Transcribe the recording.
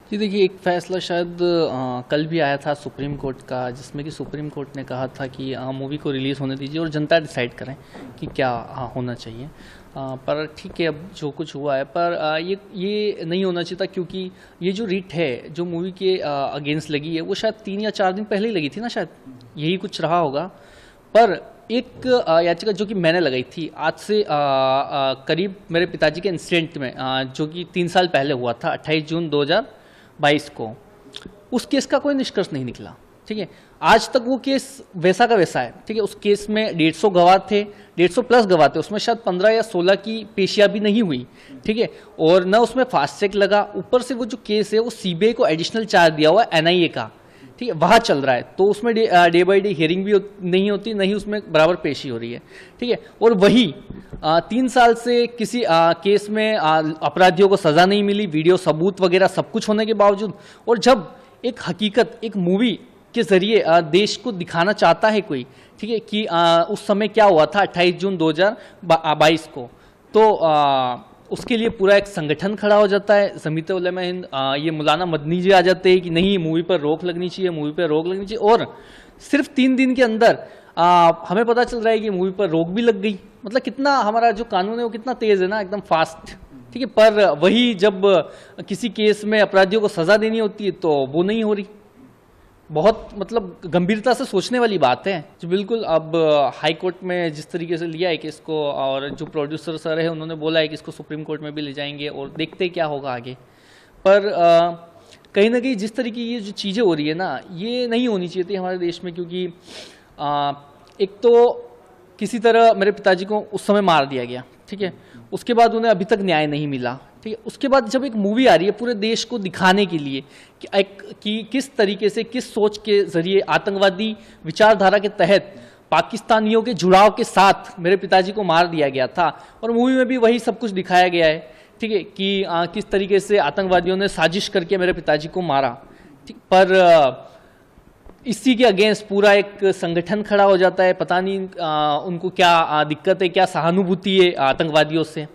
जी देखिए, एक फैसला शायद कल भी आया था सुप्रीम कोर्ट का, जिसमें कि सुप्रीम कोर्ट ने कहा था कि मूवी को रिलीज़ होने दीजिए और जनता डिसाइड करें कि क्या होना चाहिए। पर ठीक है, अब जो कुछ हुआ है, पर ये नहीं होना चाहिए था, क्योंकि ये जो रिट है जो मूवी के अगेंस्ट लगी है, वो शायद 3 या 4 दिन पहले ही लगी थी ना, शायद यही कुछ रहा होगा। पर एक याचिका जो कि मैंने लगाई थी आज से करीब मेरे पिताजी के इंसिडेंट में, जो कि 3 साल पहले हुआ था 28 जून 2022 को, उस केस का कोई निष्कर्ष नहीं निकला। ठीक है, आज तक वो केस वैसा का वैसा है। ठीक है, उस केस में 150 गवाह थे, 150 प्लस गवाह थे, उसमें शायद 15 या 16 की पेशियां भी नहीं हुई। ठीक है, और न उसमें फास्ट ट्रैक लगा, ऊपर से वो जो केस है वो सीबीआई को एडिशनल चार्ज दिया हुआ है एनआईए का। ठीक है, वहाँ चल रहा है, तो उसमें डे बाई डे हियरिंग भी नहीं होती, नहीं उसमें बराबर पेशी हो रही है। ठीक है, और वही 3 साल से किसी केस में अपराधियों को सजा नहीं मिली, वीडियो सबूत वगैरह सब कुछ होने के बावजूद, और जब एक हकीकत एक मूवी के जरिए देश को दिखाना चाहता है कोई, ठीक है, कि उस समय क्या हुआ था 28 जून 2022 को, तो उसके लिए पूरा एक संगठन खड़ा हो जाता है, जमीयत उलमा हिंद, ये मौलाना मदनी जी आ जाते हैं कि नहीं, मूवी पर रोक लगनी चाहिए, मूवी पर रोक लगनी चाहिए। और सिर्फ 3 दिन के अंदर हमें पता चल रहा है कि मूवी पर रोक भी लग गई। मतलब कितना हमारा जो कानून है वो कितना तेज है ना, एकदम फास्ट। ठीक है, पर वही जब किसी केस में अपराधियों को सजा देनी होती है तो वो नहीं हो रही। बहुत मतलब गंभीरता से सोचने वाली बात है जो बिल्कुल अब हाई कोर्ट में जिस तरीके से लिया है कि इसको, और जो प्रोड्यूसर सर है उन्होंने बोला है कि इसको सुप्रीम कोर्ट में भी ले जाएंगे और देखते क्या होगा आगे। पर कहीं ना कहीं जिस तरीके की ये जो चीज़ें हो रही है ना, ये नहीं होनी चाहिए थी हमारे देश में, क्योंकि एक तो किसी तरह मेरे पिताजी को उस समय मार दिया गया। ठीक है, उसके बाद उन्हें अभी तक न्याय नहीं मिला। ठीक है, उसके बाद जब एक मूवी आ रही है पूरे देश को दिखाने के लिए कि किस तरीके से, किस सोच के जरिए आतंकवादी विचारधारा के तहत पाकिस्तानियों के जुड़ाव के साथ मेरे पिताजी को मार दिया गया था, और मूवी में भी वही सब कुछ दिखाया गया है। ठीक है, कि किस तरीके से आतंकवादियों ने साजिश करके मेरे पिताजी को मारा। ठीक, पर इसी के अगेंस्ट पूरा एक संगठन खड़ा हो जाता है। पता नहीं उनको क्या दिक्कत है, क्या सहानुभूति है आतंकवादियों से।